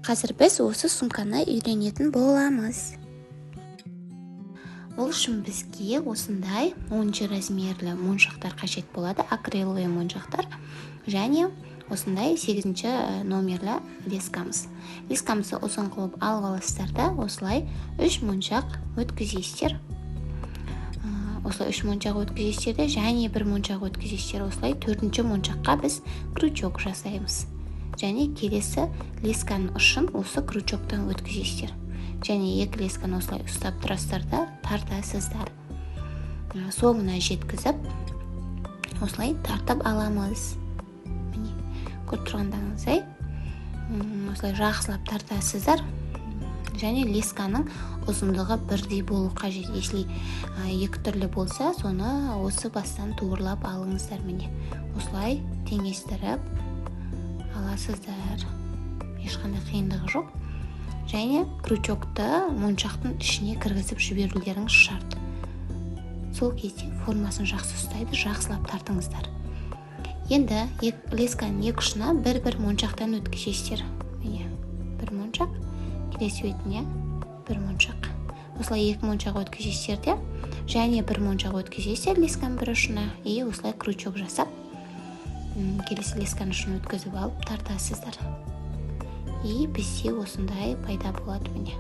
Қазір біз осы сумканы үйренетін боламыз. Ол үшін бізге осындай 10 размерлі моншақтар қажет болады, акриловый моншақтар, және осындай 8 номерлі лескамыз. Лескамызды ұзын қылып алып аласыздар да, осылай 3 моншақ өткізесіздер. Осылай 3 моншақ өткізесіздер, және 1 моншақ өткізесіздер. Осылай 4-ші моншаққа біз крючок жасаймыз. Және келесі лесканың ұшын осы крючоктан өткізесіздер. Және 2 лесканы осылай ұстап тұрасыздар да тартасыздар. Соңына жеткізіп, осылай тартып аламыз. Міне, көріп тұрғандарыңыздай, осылай жақсылап тартасыздар. Және лесканың ұзындығы бірдей болу қажет. Если 2 түрлі болса, соны осы бастан туырлап алыңыздар. Міне, осылай теңестіріп аласыздар. Ешқандай қиындығы жоқ. Және крючокты моншақтың ішіне кіргізіп жіберулеріңіз шарт. Сол кезде формасын жақсы ұстайды, жақсылап тартыңыздар. Енді лесканың 2 ұшына бір моншақтан өткізесіздер. Міне, 1 моншақ, келесі бетіне 1 моншақ. Осылай 2 моншақ өткізесіздер де, және 1 моншақ өткізесіздер лесканың бір ұшына, и осылай крючок жасап, келесі лесканың ұшын өткізіп алып тартасыздар. И бізде осындай пайда болады. Міне,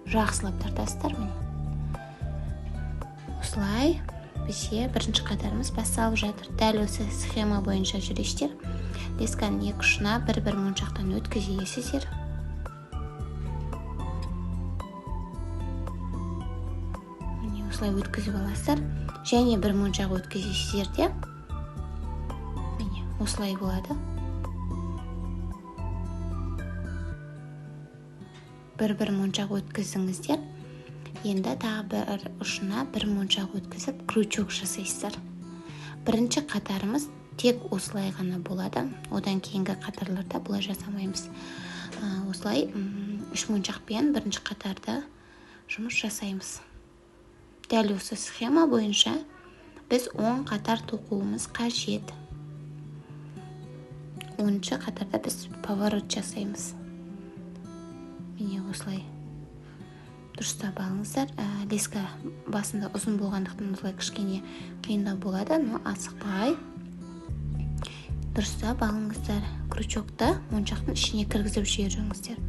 жақсылап тартасыздар. Міне, осылай бізде бірінші қатарымыз басталып жатыр. Дәл осы схема бойынша жүресіздер. Лесканың 2 ұшына бір моншақтан өткізесіздер. Міне, осылай өткізіп аласыздар. Және 1 моншақ өткізесіздер де. Міне, осылай болады. Бір моншақ өткізіңіздер. Енді тағы бір ұшына 1 моншақ өткізіп крючок жасайсыздар. Бірінші қатарымыз тек осылай ғана болады. Одан кейінгі қатарларда бұлай жасамаймыз. Осылай 3 моншақпен бірінші қатарда жұмыс жасаймыз. Дәл осы схема бойынша біз 10 қатар тоқуымыз қажет. 10-ші қатарда біз поворот жасаймыз. Міне, осылай дұрыстап алыңыздар. Леска басында ұзын болғандықтан осылай кішкене қиындау болады, но асықпай дұрыстап алыңыздар. Крючокты моншақтың ішіне кіргізіп жіберіңіздер.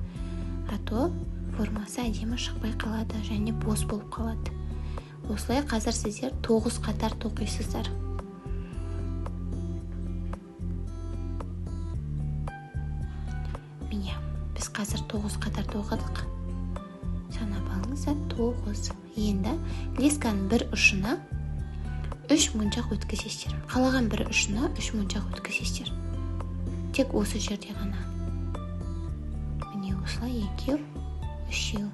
А то формасы әдемі шықпай қалады және бос болып қалады. Осылай қазір сіздер 9 қатар тоқисыздар. Міне, біз қазір 9 қатар тоқыдық. Санап алыңыздар, 9. Енді лесканың бір ұшына 3 моншақ өткізесіздер. Қалаған бір ұшына 3 моншақ өткізесіздер. Тек осы жерде ғана. Міне, осылай 2, 3.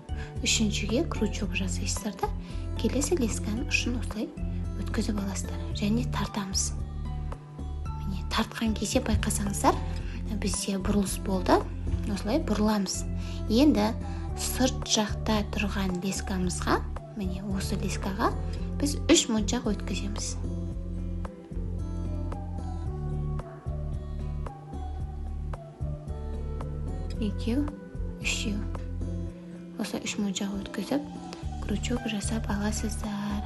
Үшіншіге крючок жасайсыздар да, келесі лесканың ұшын осылай өткізіп аласыздар. Және тартамыз. Міне, тартқан кезде байқасаңыздар, бізде бұрылыс болды. Осылай бұрыламыз. Енді сырт жақта тұрған лескамызға, міне осы лескаға біз 3 моншақ өткіземіз. Екеу, үшеу. Осылай 3 моншақ өткізіп, крючок жасап аласыздар.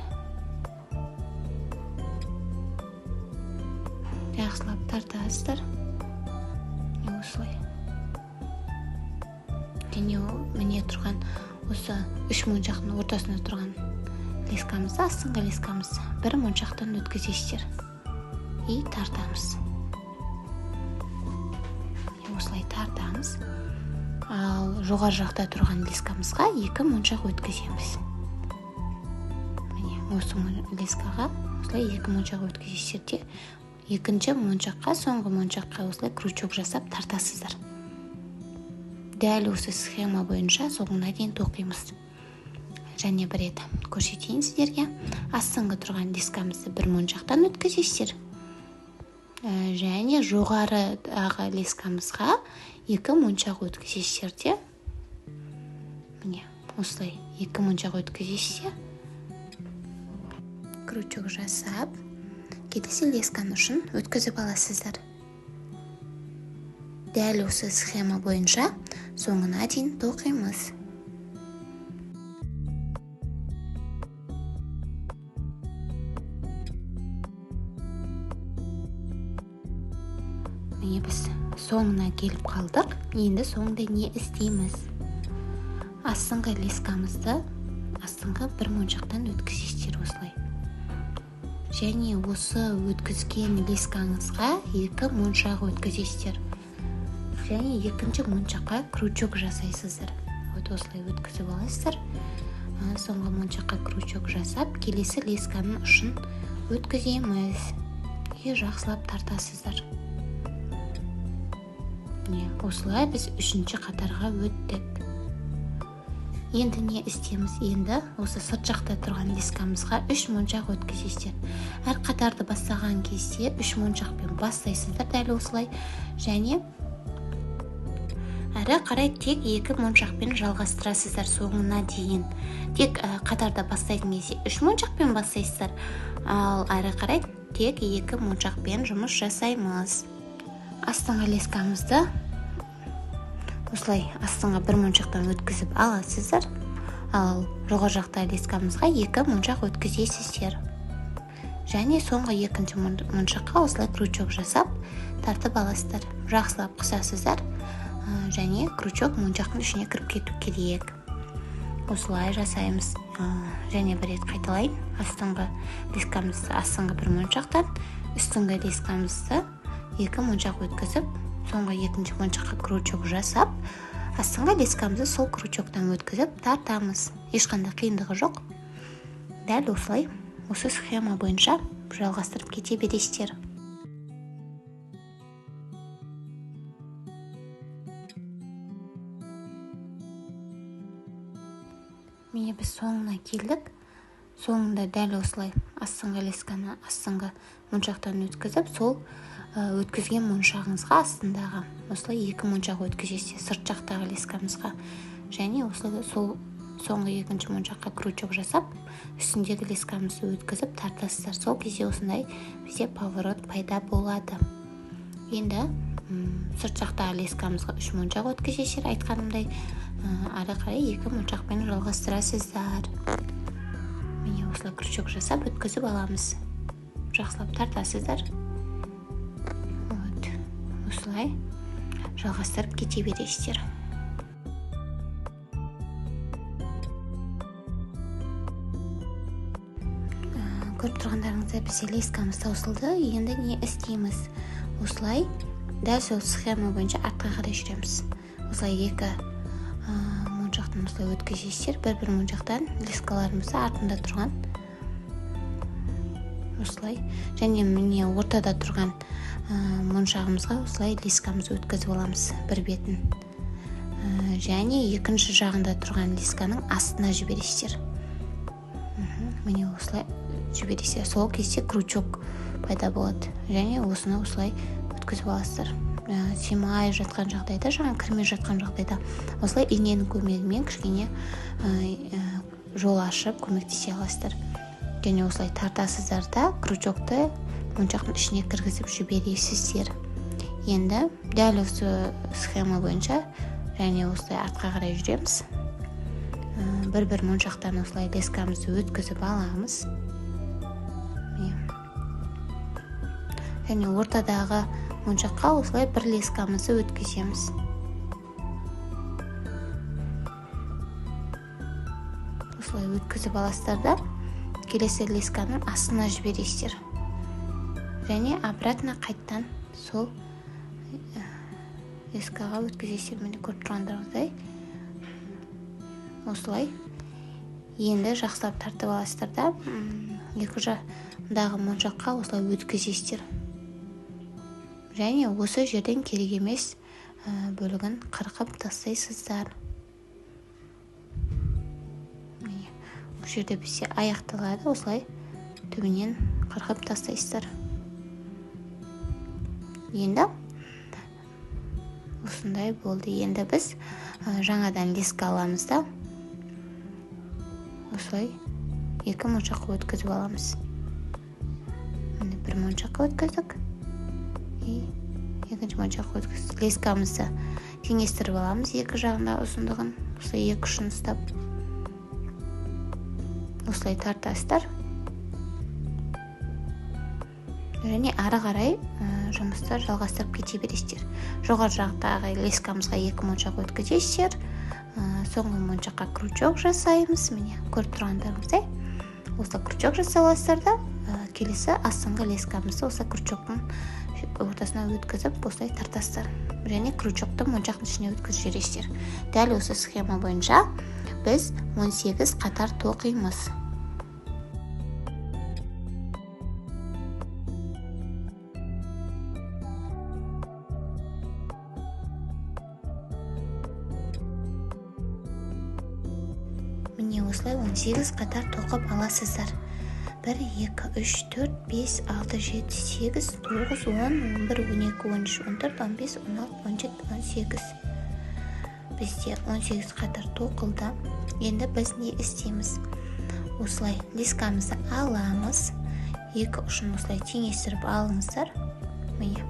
Жақсылап тартасыздар. Осылай. Және міне тұрған осы 3 моншақтың ортасында тұрған лескамызды, астыңғы лескамызды 1 моншақтан өткізесіздер. И тартамыз. Осылай тартамыз. Ал жоғары жақта тұрған лескамызға 2 моншақ өткіземіз. Міне, осы лескаға осылай 2 моншақ өткізесіздер де, екінші моншаққа, соңғы моншаққа осылай крючок жасап тартасыздар. Дәл осы схема бойынша соңына дейін тоқимыз. Және бір рет көрсетейін сіздерге. Астыңғы тұрған лескамызды 1 моншақтан өткізесіздер. Және жоғарыдағы лескамызға 2 моншақ өткізесіздер де. Міне, осылай 2 моншақ өткізесіздер. Крючок жасап, келесі лесканың ұшын өткізіп аласыздар. дәл осы схема бойынша соңына дейін тоқимыз. Міне біз соңына келіп қалдық. Енді соңында не істейміз? Астыңғы лескамызды астыңғы бір моншақтан өткізесіздер осылай. Және осы өткізген лескаңызға 2 моншақ өткізесіздер. Және екінші моншаққа крючок жасайсыздар. Вот осылай өткізіп аласыздар. Соңғы моншаққа крючок жасап, келесі лесканың ұшын өткіземіз. Жақсылап тартасыздар. Осылай біз 3-ші қатарға өттік. Енді не істейміз? Енді осы сырт жақта тұрған лескамызға 3 моншақ өткізесіздер. Әр қатарды бастаған кезде 3 моншақпен бастайсыздар дәл осылай. Және әрі қарай тек 2 моншақпен жалғастырасыздар соңына дейін. Тек қатарда бастайтын кезде 3 моншақпен бастайсыздар, ал әрі қарай тек 2 моншақпен жұмыс жасаймыз. Астыңғы лескамызды осылай астыңға 1 моншақтан өткізіп аласыздар, ал жоғары жақта лескамызға 2 моншақ өткізесіздер. Және соңғы 2-ші моншаққа осылай крючок жасап тартып аласыздар. Жақсылап қысасыздар, және крючок моншақтың ішіне кіріп кету керек. Осылай жасаймыз. Және бір рет қайталайын. Астыңғы лескамызды астыңғы 1 моншақтан, үстіңгі лескамызды 2 моншақ өткізіп, соңғы 2-ші моншаққа крючок жасап, астыңғы лескамызды сол крючоктан өткізіп тартамыз. Ешқандай қиындығы жоқ. Дәл осылай осы схема бойынша жалғастырып кете бересіздер. Міне біз соңына келдік. Соңында дәл осылай астыңғы лесканы астыңғы моншақтан өткізіп, сол өткізген моншағыңызға астындағы осылай 2 моншақ өткізесіздер сырт жақтағы лескамызға. Және осылай сол соңғы 2-ші моншаққа крючок жасап, үстіндегі лескамызды өткізіп тартасыздар. Сол кезде осындай бізде поворот пайда болады. Енді сырт жақтағы лескамызға 3 моншақ өткізесіздер, айтқанымдай, ары қарай 2 моншақпен жалғастырасыздар. Міне осылай крючок жасап өткізіп аламыз. Жақсылап тартасыздар. Осылай жалғастырып кете бересіздер. Көріп тұрғандарыңызда бізде лескамыз таусылды. Енді не істейміз? Осылай дәл сол схема бойынша артқа қарай жүреміз. Осылай 2 моншақтан осылай өткізесіздер. Бір моншақтан лескаларымызды артында тұрған осылай. Және міне ортада тұрған моншағымызға осылай лескамызды өткізіп аламыз бір бетін. Және 2-ші жағында тұрған лесканың астына жібересіздер. Міне осылай жібересіздер. Сол кезде крючок пайда болады. Және осыны осылай өткізіп аласыздар. Симай жатқан жағдайда, жаңа кірмей жатқан жағдайда осылай иненің көмегімен кішкене жол ашып көмектесе аласыздар. Және осылай тартасыздар да крючокты моншақтың ішіне кіргізіп жібересіздер. Енді дәл осы схема бойынша және осылай артқа қарай жүреміз. Бір моншақтан осылай лескамызды өткізіп аламыз. Және ортадағы моншаққа осылай бір лескамызды өткіземіз. Осылай өткізіп аласыздар да келесі лесканың астына жібересіздер. Және обратно қайттан сол лескаға өткізесіздер. Міне көріп тұрғандарыңыздай осылай. Енді жақсылап тартып аласыздар да екі жағындағы моншаққа осылай өткізесіздер. Және осы жерден керек емес бөлігін қырқып тастайсыздар. Бұл жерде бізде аяқталады, осылай төбенен қырқып тастайсыздар. Енді осындай болды. Енді біз жаңадан леска аламыз да осылай екі моншаққа өткізіп аламыз. Бір моншаққа өткіздік. екінші моншаққа өткізіп лескамызды теңестіріп аламыз екі жағында ұзындығын. Осылай екі ұшын ұстап осылай тартасыздар. Және ары қарай жұмыстар жалғастырып кете бересіздер. Жоғары жақтағы лескамызға екі моншақ өткізесіздер. Соңғы моншаққа крючок жасаймыз. Міне, көріп тұрғандарыңыздай. Осы крючок жасаласыздар да, келесі астыңғы лескамызды осы крючоктың ортасына өткізіп, осылай тартасыздар. Және крючокты моншақтың ішіне өткізіп жібересіздер. Дәл осы схема бойынша біз 18 қатар тоқимыз. Міне осылай 18 қатар тоқып аласыздар. 1, 2, 3, 4, 5, 6, 7, 8, 9, 10, 11, 12, 13, 14, 15, 16, 17, 18. Бізде 18 қатар тоқылды. Енді біз не істейміз? Осылай лескамызды аламыз. Екі ұшын осылай теңестіріп алыңыздар. Міне.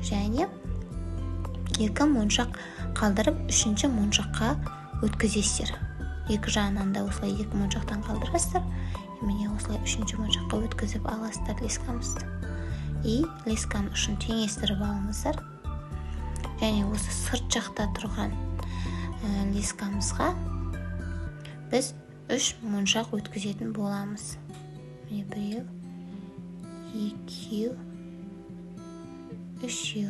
Және екі моншақ қалдырып, үшінші моншаққа өткізесіздер. Екі жағынан да осылай екі моншақтан қалдырасыздар. Міне осылай үшінші моншаққа өткізіп аласыздар лескамызды. Лесканың ұшын теңестіріп алыңыздар. Және осы сырт жақта тұрған лескамызға біз 3 моншақ өткізетін боламыз. Міне 1, 2, 3.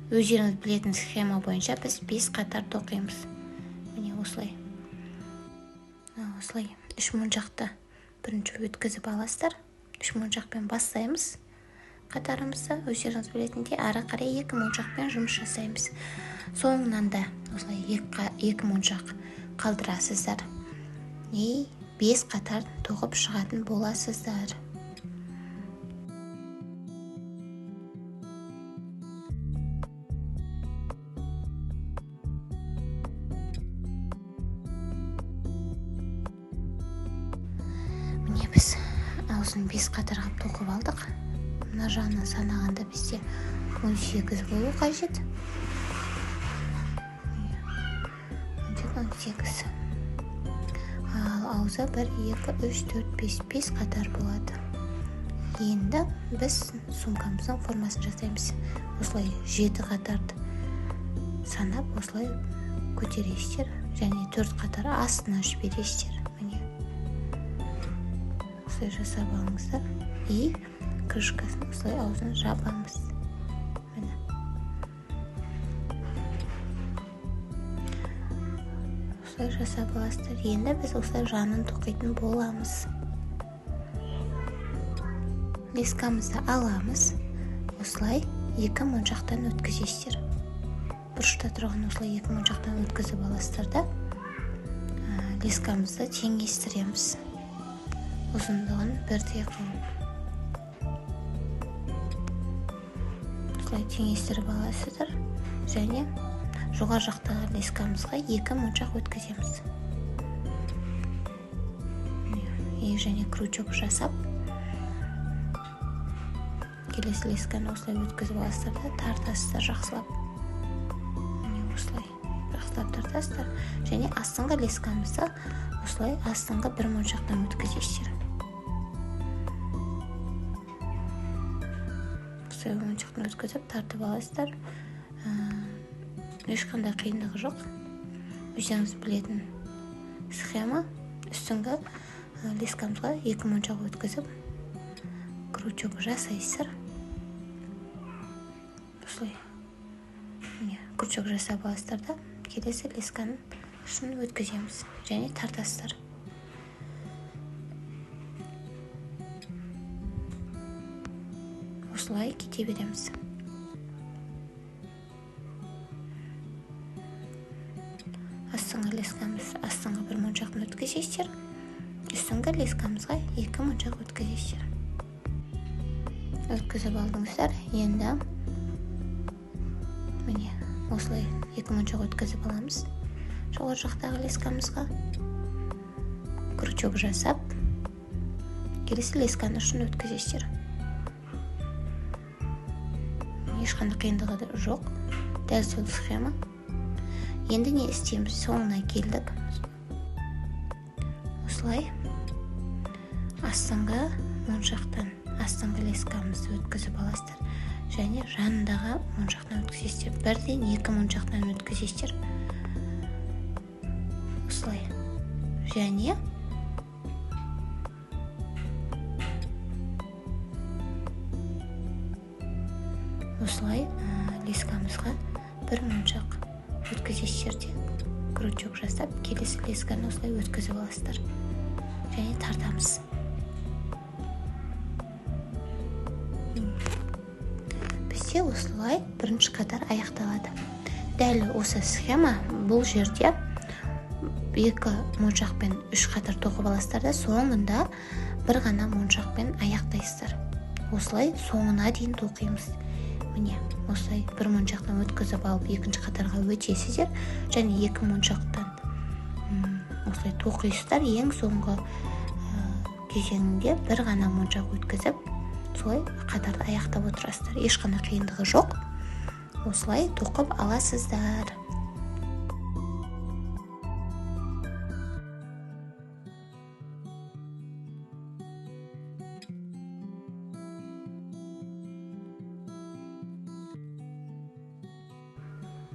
Өздеріңіз білетін схема бойынша біз 5 қатар тоқимыз. Міне осылай. Осылай 3 моншақты бірінші өткізіп аласыздар. 3 моншақпен бастаймыз қатарымызды. Өздеріңіз білетіндей ары қарай 2 моншақпен жұмыс жасаймыз. Соңынан да осылай 2 моншақ қалдырасыздар. 5 қатар тоқып шығатын боласыздар. Міне біз аузын 5 қатарға тоқып алдық. Мына жағынан санағанда бізде 18 болу қажет. 18. Ал аузы 1, 2, 3, 4, 5, 5 қатар болады. Енді біз сумкамыздың формасын жасаймыз. Осылай 7 қатарды санап, осылай көтересіздер. Және 4 қатар астына жібересіздер. Міне. Осылай жасап алыңыздар. Крышкасын осылай аузын жабамыз. Міне. Осылай жасап аласыздар. Енді біз осылай жанын тоқитын боламыз. Лескамызды аламыз. Осылай 2 моншақтан өткізесіздер. Бұрышта тұрған осылай 2 моншақтан өткізіп аласыздар да, лескамызды теңестіреміз. Ұзындығын бірдей қылып. Осылай теңестіріп аласыздар. Және жоғары жақтағы лескамызға 2 моншақ өткіземіз. Және крючок жасап, келесі лесканы осылай өткізіп аласыздар да, тартасыздар жақсылап. Осылай жақсылап тартасыздар. Және астыңғы лескамызды осылай астыңғы 1 моншақтан өткізесіздер. Осылай моншақтан өткізіп тартып аласыздар. Ешқандай қиындығы жоқ. Өздеріңіз білетін схема. Үстіңгі лескамызға 2 моншақ өткізіп, крючок жасайсыздар. Осылай. Крючок жасап аласыздар да, келесі лесканың ұшын өткіземіз. Және тартасыздар. Осылай кете береміз. Астыңғы лескамыз, астыңғы 1 моншақтан өткізесіздер. Үстіңгі лескамызға 2 моншақ өткізесіздер. Өткізіп алдыңыздар. Енді міне осылай 2 моншақ өткізіп аламыз. Жоғары жақтағы лескамызға крючок жасап, келесі лесканың ұшын өткізесіздер. ешқандай қиындығы жоқ. Дәл сол схема. Енді не істейміз? Соңына келдік. Осылай астыңғы моншақтан астыңғы лескамызды өткізіп аласыздар және жанындағы моншақтан өткізесіздер. Бірден 2 моншақтан өткізесіздер. Осылай. Және осылай лескамызға бір моншақ өткізесіздер де крючок жасап, келесі лесканы осылай өткізіп аласыздар және тартамыз. Бізде осылай бірінші қатар аяқталады. Дәл осы схема бұл жерде 2 моншақпен 3 қатар тоқып аласыздар да соңында бір ғана моншақпен аяқтайсыздар. Осылай соңына дейін тоқимыз. Міне, осылай бір моншақтан өткізіп алып, екінші қатарға өтесіздер және 2 моншақтан осылай тоқисыздар. Ең соңғы кезеңінде бір ғана моншақ өткізіп, солай қатарды аяқтап отырасыздар. Ешқандай қиындығы жоқ. Осылай тоқып аласыздар.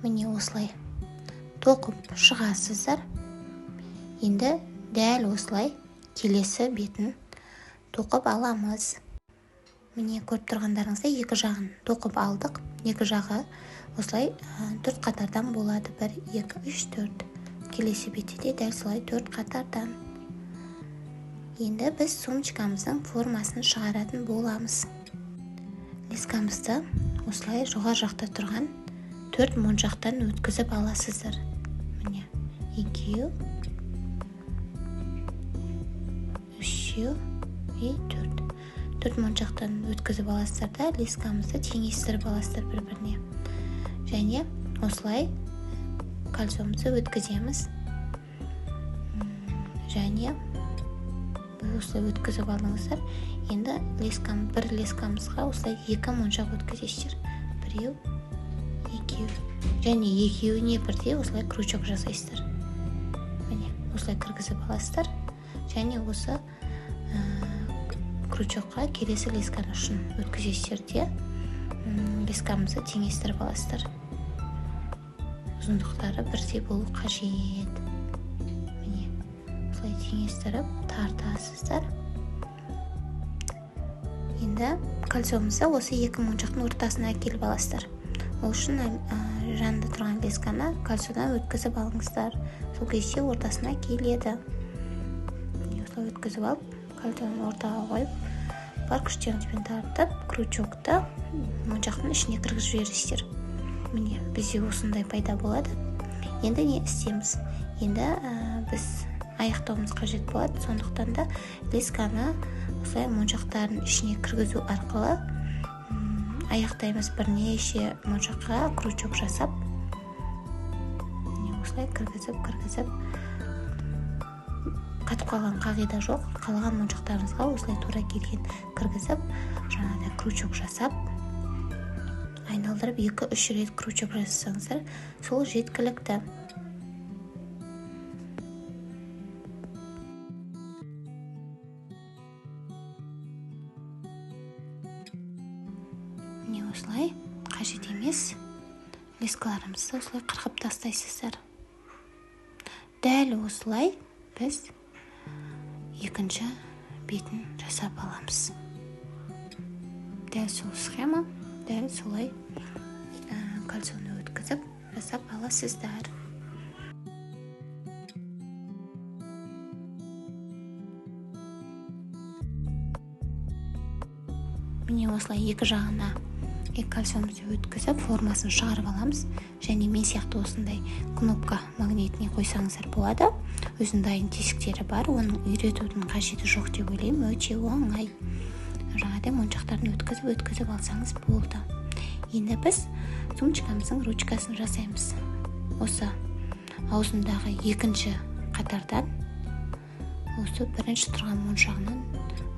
Міне осылай тоқып шығасыздар. Енді дәл осылай келесі бетін тоқып аламыз. Міне көріп тұрғандарыңызда 2 жағын тоқып алдық. 2 жағы осылай 4 қатардан болады. 1, 2, 3, 4. Келесі бетте дәл солай 4 қатардан. Енді біз сумочкамыздың формасын шығаратын боламыз. Лескамызды осылай жоғары жақта тұрған 4 моншақтан өткізіп аласыздар. Міне 2, 3 и 4. 4 моншақтан өткізіп аласыздар да лескамызды теңестіріп аласыздар бір-біріне. Және осылай кольцомызды өткіземіз. Және осылай өткізіп алыңыздар. Енді бір лескамызға осылай 2 моншақ өткізесіздер. 1, 2 және 2-іне бірдей осылай крючок жасайсыздар. Міне осылай кіргізіп аласыздар және осы крючокқа келесі лесканы үшін өткізесіздер де лескамызды теңестіріп аласыздар. Ұзындықтары бірдей болу қажет. Міне осылай теңестіріп тартасыздар. Енді кольцомызды осы 2 моншақтың ортасына әкеліп аласыздар. Ол үшін жанында тұрған лесканы кольцодан өткізіп алыңыздар. Сол кезде ортасына келеді. Осылай өткізіп алып, кольцоны ортаға қойып, бар күштеріңізбен тартып, крючокты моншақтың ішіне кіргізіп жібересіздер. Міне, бізде осындай пайда болады. Енді не істейміз? Енді біз аяқтауымыз қажет болады. Сондықтан да лесканы осылай моншақтардың ішіне кіргізу арқылы аяқтаймыз. Бірнеше моншаққа крючок жасап, осылай кіргізіп қатып қалған қағида жоқ. Қалған моншақтарыңызға осылай тура келген кіргізіп, жаңағыдай крючок жасап, айналдырып 2-3 рет крючок жасасаңыздар, сол жеткілікті. Міне осылай қажет емес лескаларымызды осылай қырқып тастайсыздар. Дәл осылай біз екінші бетін жасап аламыз. Дәл сол схема, дәл солай кольцоны өткізіп жасап аласыздар. Міне осылай 2 жағына кольцомызды өткізіп формасын шығарып аламыз. Және мен сияқты осындай кнопка магнитіне қойсаңыздар болады. Өзінің дайын тесіктері бар, оның үйретудің қажеті жоқ деп ойлаймын. Өте оңай. Жаңағыдай моншақтарын өткізіп алсаңыз болды. Енді біз сумочкамыздың ручкасын жасаймыз. Осы аузындағы 2-ші қатардан осы 1-ші тұрған моншағынан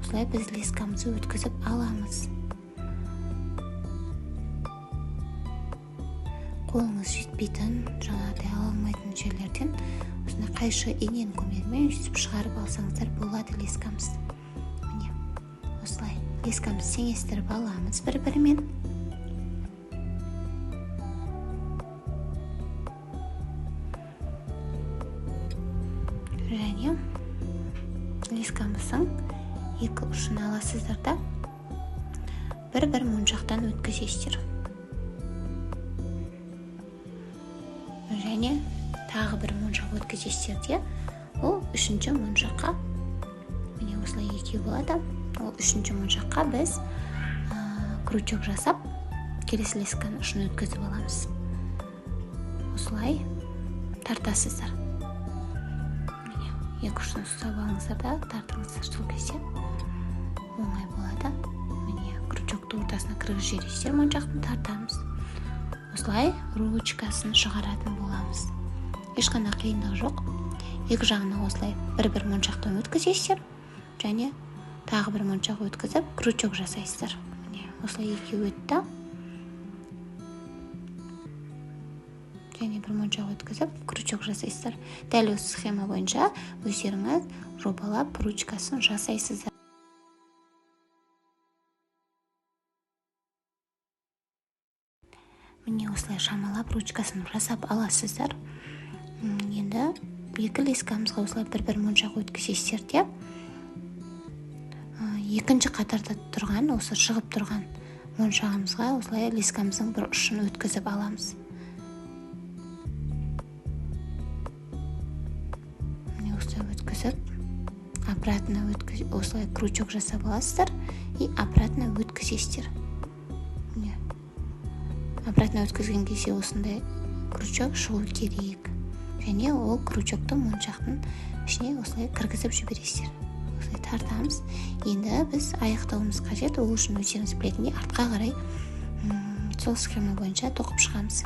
осылай біз лескамызды өткізіп аламыз. қолыңыз жетпейтін, жаңағыдай ала алмайтын жерлерден осындай қайшы иненің көмегімен жүзіп шығарып алсаңыздар болады лескамызды. Міне осылай лескамызды теңестіріп аламыз бір-бірімен. Және лескамыздың екі ұшын аласыздар да бір-бір моншақтан өткізесіздер. Және тағы бір моншақ өткізесіздер де, ол үшінші моншаққа, міне осылай екеу болады. Ол үшінші моншаққа біз крючок жасап, келесі лесканың ұшын өткізіп аламыз. Осылай тартасыздар. Екі ұшын ұстап алыңыздар да тартыңыздар, сол кезде оңай болады. Міне крючокты ортасына кіргізіп жібересіздер, моншақтың тартамыз. Осылай ручкасын шығаратын боламыз. Ешқандай қиындық жоқ. Екі жағына осылай бір-бір моншақтан өткізесіздер, және тағы бір моншақ өткізіп крючок жасайсыздар. Міне осылай екеу өтті. Және бір моншақ өткізіп крючок жасайсыздар. Дәл осы схема бойынша өздеріңіз жобалап ручкасын жасайсыздар. Міне осылай шамалап ручкасын жасап аласыздар. Енді екі лескамызға осылай бір-бір моншақ өткізесіздер де, екінші қатарда тұрған, осы шығып тұрған моншағымызға осылай лескамыздың бір ұшын өткізіп аламыз. Міне осылай өткізіп, обратно осылай крючок жасап аласыздар и обратно өткізесіздер. Обратно өткізген кезде осындай крючок шығу керек. Және ол крючокты моншақтың ішіне осылай кіргізіп жібересіздер. Осылай тартамыз. Енді біз аяқтауымыз қажет. Ол үшін өздеріңіз білетіндей артқа қарай сол схема бойынша тоқып шығамыз.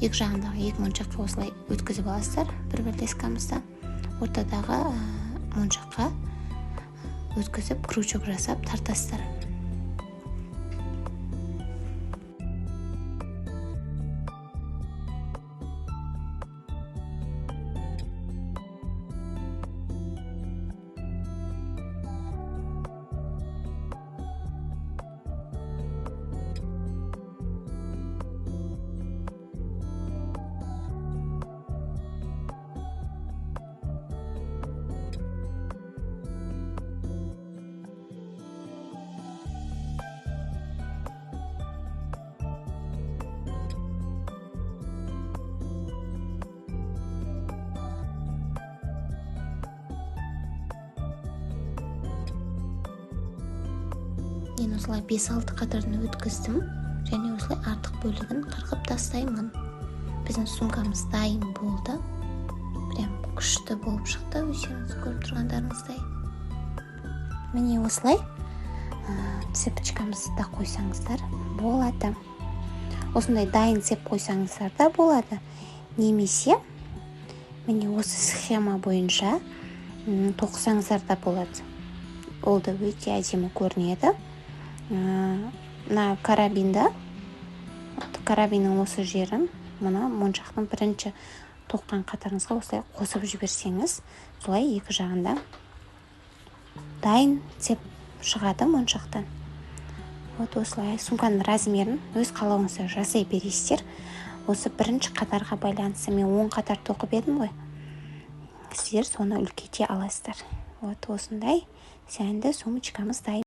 Екі жағындағы екі моншаққа осылай өткізіп аласыздар бір-бір лескамызды. Ортадағы моншаққа өткізіп крючок жасап тартасыздар. Мен осылай 5-6 қатарын өткіздім, және осылай артық бөлігін қырқып тастаймын. Біздің сумкамыз дайын болды. Прям күшті болып шықты, өздеріңіз көріп тұрғандарыңыздай. Міне осылай цепочкамызды да қойсаңыздар болады. Осындай дайын цеп қойсаңыздар да болады. Немесе міне осы схема бойынша тоқсаңыздар да болады. Ол да өте әдемі көрінеді. Мына карабиннің осы жерін мына моншақтың бірінші тоққан қатарыңызға осылай қосып жіберсеңіз, солай екі жағында дайын цеп шығады моншақтан. Осылай сумканың размерін өз қалауыңызда жасай бересіздер. Осы бірінші қатарға байланысты мен 10 қатар тоқып едім ғой. Сіздер соны үлкейте аласыздар. Осындай сәнді сумочкамыз дайын.